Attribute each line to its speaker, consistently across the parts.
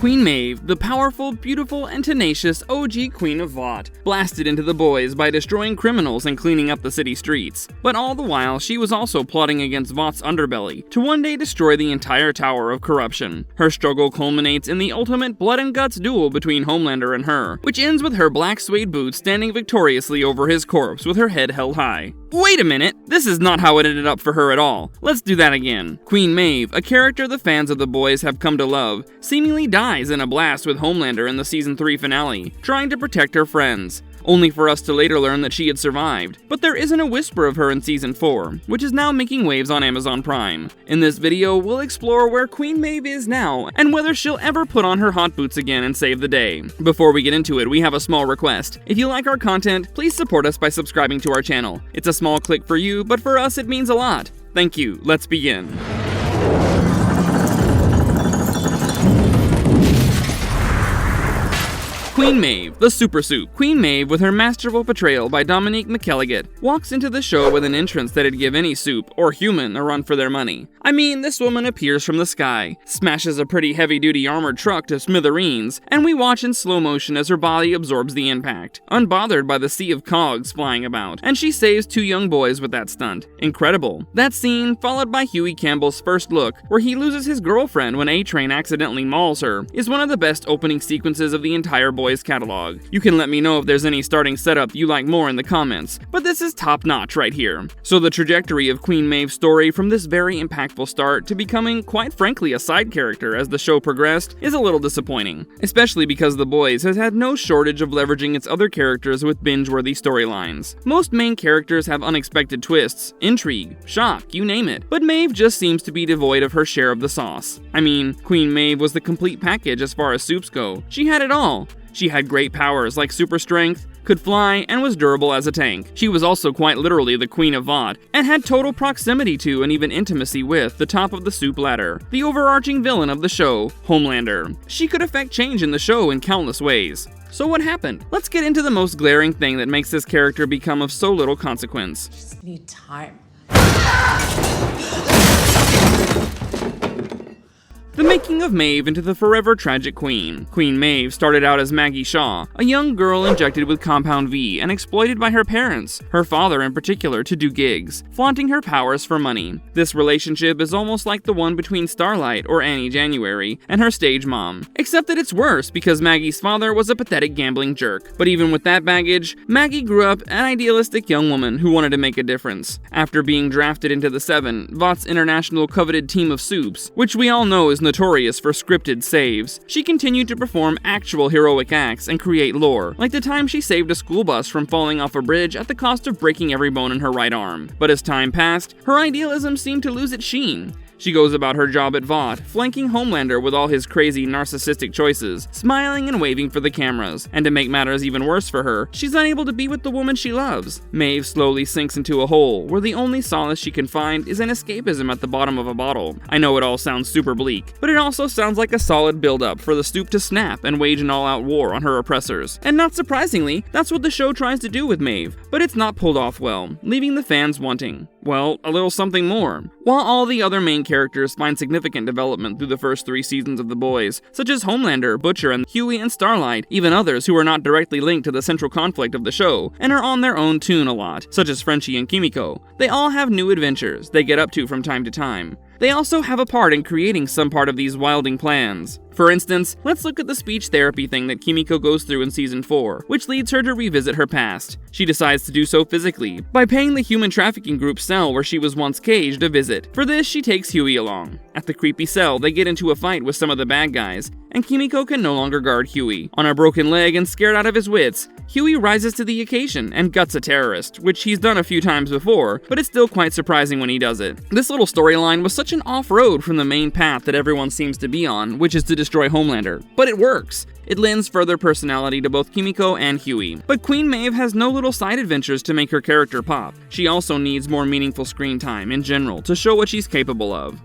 Speaker 1: Queen Maeve, the powerful, beautiful, and tenacious OG Queen of Vought, blasted into the boys by destroying criminals and cleaning up the city streets. But all the while, she was also plotting against Vaught's underbelly to one day destroy the entire Tower of Corruption. Her struggle culminates in the ultimate blood and guts duel between Homelander and her, which ends with her black suede boots standing victoriously over his corpse with her head held high. Wait a minute, this is not how it ended up for her at all. Let's do that again. Queen Maeve, a character the fans of the boys have come to love, seemingly dies in a blast with Homelander in the season 3 finale, trying to protect her friends, only for us to later learn that she had survived. But there isn't a whisper of her in season 4, which is now making waves on Amazon Prime. In this video, we'll explore where Queen Maeve is now, and whether she'll ever put on her hot boots again and save the day. Before we get into it, we have a small request. If you like our content, please support us by subscribing to our channel. It's a small click for you, but for us it means a lot. Thank you, let's begin. Queen Maeve, the Super Soup. Queen Maeve, with her masterful portrayal by Dominique McElligott, walks into the show with an entrance that'd give any soup, or human, a run for their money. I mean, this woman appears from the sky, smashes a pretty heavy-duty armored truck to smithereens, and we watch in slow motion as her body absorbs the impact, unbothered by the sea of cogs flying about, and she saves 2 young boys with that stunt. Incredible. That scene, followed by Huey Campbell's first look, where he loses his girlfriend when A-Train accidentally mauls her, is one of the best opening sequences of the entire boys catalog. You can let me know if there's any starting setup you like more in the comments, but this is top notch right here. So the trajectory of Queen Maeve's story from this very impactful start to becoming, quite frankly, a side character as the show progressed is a little disappointing, especially because The Boys has had no shortage of leveraging its other characters with binge-worthy storylines. Most main characters have unexpected twists, intrigue, shock, you name it, but Maeve just seems to be devoid of her share of the sauce. I mean, Queen Maeve was the complete package as far as soups go. She had it all. She had great powers like super strength, could fly, and was durable as a tank. She was also quite literally the Queen of Vought, and had total proximity to and even intimacy with the top of the soup ladder, the overarching villain of the show, Homelander. She could affect change in the show in countless ways. So what happened? Let's get into the most glaring thing that makes this character become of so little consequence.
Speaker 2: Just need time.
Speaker 1: The making of Maeve into the forever tragic queen. Queen Maeve started out as Maggie Shaw, a young girl injected with Compound V and exploited by her parents, her father in particular, to do gigs, flaunting her powers for money. This relationship is almost like the one between Starlight or Annie January and her stage mom, except that it's worse because Maggie's father was a pathetic gambling jerk. But even with that baggage, Maggie grew up an idealistic young woman who wanted to make a difference. After being drafted into the Seven, Vaught's international coveted team of soups, which we all know is notorious for scripted saves, she continued to perform actual heroic acts and create lore, like the time she saved a school bus from falling off a bridge at the cost of breaking every bone in her right arm. But as time passed, her idealism seemed to lose its sheen. She goes about her job at Vought, flanking Homelander with all his crazy narcissistic choices, smiling and waving for the cameras. And to make matters even worse for her, she's unable to be with the woman she loves. Maeve slowly sinks into a hole, where the only solace she can find is an escapism at the bottom of a bottle. I know it all sounds super bleak, but it also sounds like a solid build-up for the stoop to snap and wage an all-out war on her oppressors. And not surprisingly, that's what the show tries to do with Maeve, but it's not pulled off well, leaving the fans wanting, well, a little something more. While all the other main characters find significant development through the first 3 seasons of The Boys, such as Homelander, Butcher, and Huey and Starlight, even others who are not directly linked to the central conflict of the show, and are on their own tune a lot, such as Frenchie and Kimiko, they all have new adventures they get up to from time to time. They also have a part in creating some part of these wilding plans. For instance, let's look at the speech therapy thing that Kimiko goes through in season 4, which leads her to revisit her past. She decides to do so physically, by paying the human trafficking group cell where she was once caged a visit. For this, she takes Huey along. At the creepy cell, they get into a fight with some of the bad guys, and Kimiko can no longer guard Huey. On a broken leg and scared out of his wits, Huey rises to the occasion and guts a terrorist, which he's done a few times before, but it's still quite surprising when he does it. This little storyline was such an off-road from the main path that everyone seems to be on, which is to destroy Homelander. But it works. It lends further personality to both Kimiko and Huey. But Queen Maeve has no little side adventures to make her character pop. She also needs more meaningful screen time in general to show what she's capable of.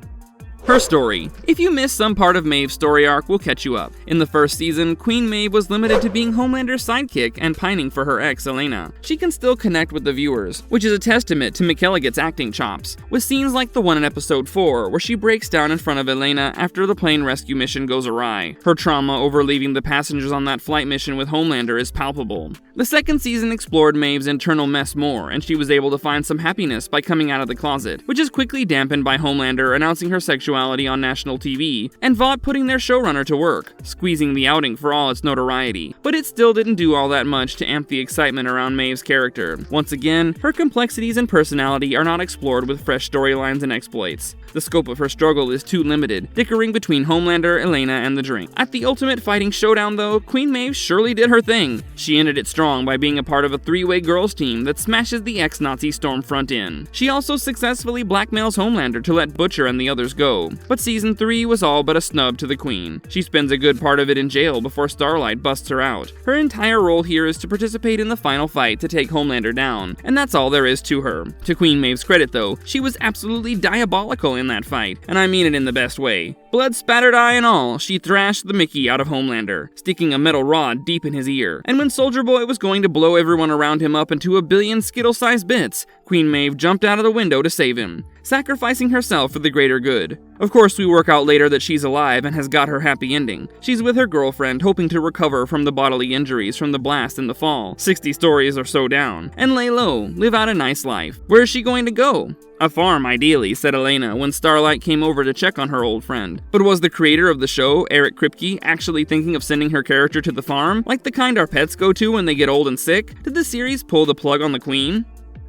Speaker 1: Her story. If you missed some part of Maeve's story arc, we'll catch you up. In the first season, Queen Maeve was limited to being Homelander's sidekick and pining for her ex, Elena. She can still connect with the viewers, which is a testament to McElligot's acting chops, with scenes like the one in episode 4, where she breaks down in front of Elena after the plane rescue mission goes awry. Her trauma over leaving the passengers on that flight mission with Homelander is palpable. The second season explored Maeve's internal mess more, and she was able to find some happiness by coming out of the closet, which is quickly dampened by Homelander announcing her sexuality on national TV, and Vought putting their showrunner to work, squeezing the outing for all its notoriety. But it still didn't do all that much to amp the excitement around Maeve's character. Once again, her complexities and personality are not explored with fresh storylines and exploits. The scope of her struggle is too limited, dickering between Homelander, Elena, and the drink. At the ultimate fighting showdown though, Queen Maeve surely did her thing. She ended it strong by being a part of a three-way girls team that smashes the ex-Nazi Stormfront in. She also successfully blackmails Homelander to let Butcher and the others go. But season 3 was all but a snub to the Queen. She spends a good part of it in jail before Starlight busts her out. Her entire role here is to participate in the final fight to take Homelander down, and that's all there is to her. To Queen Maeve's credit though, she was absolutely diabolical in that fight, and I mean it in the best way. Blood spattered eye and all, she thrashed the Mickey out of Homelander, sticking a metal rod deep in his ear. And when Soldier Boy was going to blow everyone around him up into a billion Skittle-sized bits, Queen Maeve jumped out of the window to save him, sacrificing herself for the greater good. Of course, we work out later that she's alive and has got her happy ending. She's with her girlfriend, hoping to recover from the bodily injuries from the blast in the fall, 60 stories or so down, and lay low, live out a nice life. Where is she going to go? A farm, ideally, said Elena when Starlight came over to check on her old friend. But was the creator of the show, Eric Kripke, actually thinking of sending her character to the farm? Like the kind our pets go to when they get old and sick? Did the series pull the plug on the Queen?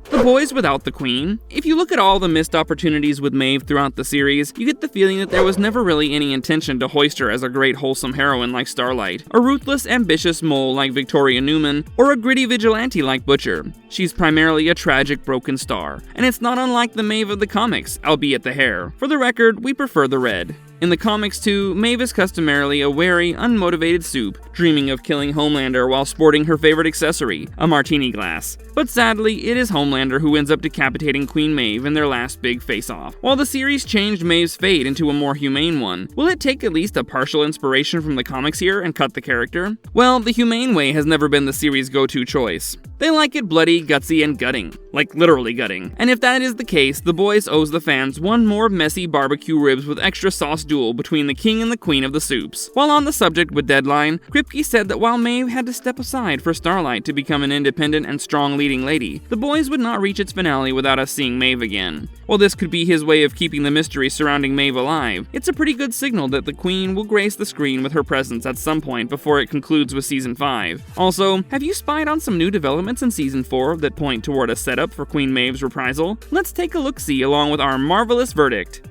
Speaker 1: The boys without the Queen. If you look at all the missed opportunities with Maeve throughout the series, you get the feeling that there was never really any intention to hoist her as a great wholesome heroine like Starlight, a ruthless, ambitious mole like Victoria Newman, or a gritty vigilante like Butcher. She's primarily a tragic, broken star, and it's not unlike the Maeve of the comics, albeit the hair. For the record, we prefer the red. In the comics too, Maeve is customarily a wary, unmotivated soup, dreaming of killing Homelander while sporting her favorite accessory, a martini glass. But sadly, it is Homelander who ends up decapitating Queen Maeve in their last big face-off. While the series changed Maeve's fate into a more humane one, will it take at least a partial inspiration from the comics here and cut the character? Well, the humane way has never been the series' go-to choice. They like it bloody, gutsy, and gutting. Like literally gutting. And if that is the case, The Boys owes the fans one more messy barbecue ribs with extra sauce duel between the king and the queen of the soups. While on the subject with Deadline, Kripke said that while Maeve had to step aside for Starlight to become an independent and strong leading lady, The Boys would not reach its finale without us seeing Maeve again. While this could be his way of keeping the mystery surrounding Maeve alive, it's a pretty good signal that the Queen will grace the screen with her presence at some point before it concludes with Season 5. Also, have you spied on some new developments in Season 4 that point toward a setup for Queen Maeve's reprisal? Let's take a look-see along with our marvelous verdict.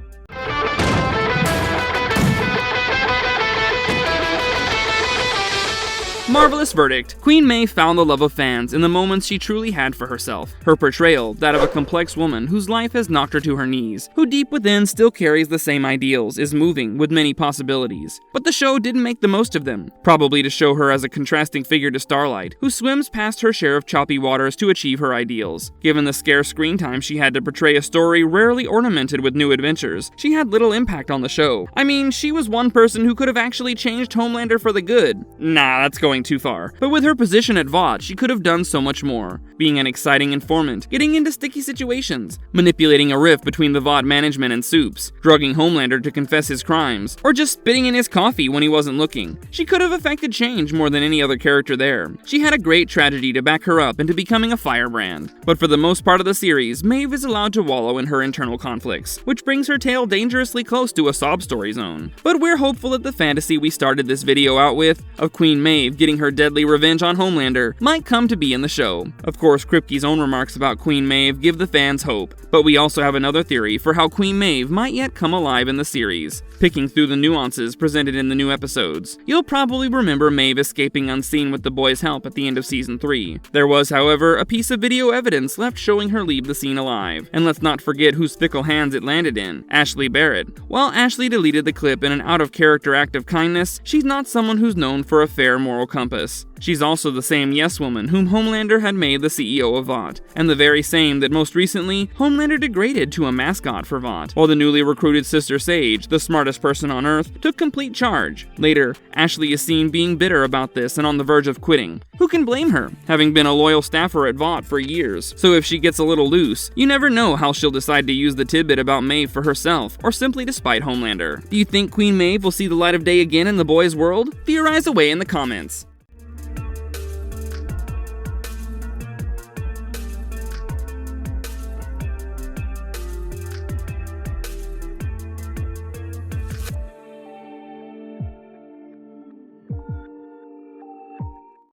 Speaker 1: Marvelous verdict. Queen Maeve found the love of fans in the moments she truly had for herself. Her portrayal, that of a complex woman whose life has knocked her to her knees, who deep within still carries the same ideals, is moving with many possibilities. But the show didn't make the most of them, probably to show her as a contrasting figure to Starlight, who swims past her share of choppy waters to achieve her ideals. Given the scarce screen time she had to portray a story rarely ornamented with new adventures, she had little impact on the show. I mean, she was one person who could have actually changed Homelander for the good. Nah, that's going too far. But with her position at Vought, she could have done so much more. Being an exciting informant, getting into sticky situations, manipulating a rift between the Vought management and Soups, drugging Homelander to confess his crimes, or just spitting in his coffee when he wasn't looking. She could have affected change more than any other character there. She had a great tragedy to back her up into becoming a firebrand. But for the most part of the series, Maeve is allowed to wallow in her internal conflicts, which brings her tale dangerously close to a sob story zone. But we're hopeful that the fantasy we started this video out with, of Queen Maeve getting her deadly revenge on Homelander, might come to be in the show. Of course, Kripke's own remarks about Queen Maeve give the fans hope, but we also have another theory for how Queen Maeve might yet come alive in the series, picking through the nuances presented in the new episodes. You'll probably remember Maeve escaping unseen with the boys' help at the end of Season 3. There was, however, a piece of video evidence left showing her leave the scene alive. And let's not forget whose fickle hands it landed in, Ashley Barrett. While Ashley deleted the clip in an out-of-character act of kindness, she's not someone who's known for a fair moral compass. She's also the same Yes Woman whom Homelander had made the CEO of Vought, and the very same that most recently Homelander degraded to a mascot for Vought, while the newly recruited Sister Sage, the smartest person on Earth, took complete charge. Later, Ashley is seen being bitter about this and on the verge of quitting. Who can blame her, having been a loyal staffer at Vought for years? So if she gets a little loose, you never know how she'll decide to use the tidbit about Maeve for herself, or simply to spite Homelander. Do you think Queen Maeve will see the light of day again in the boys' world? Theorize away in the comments.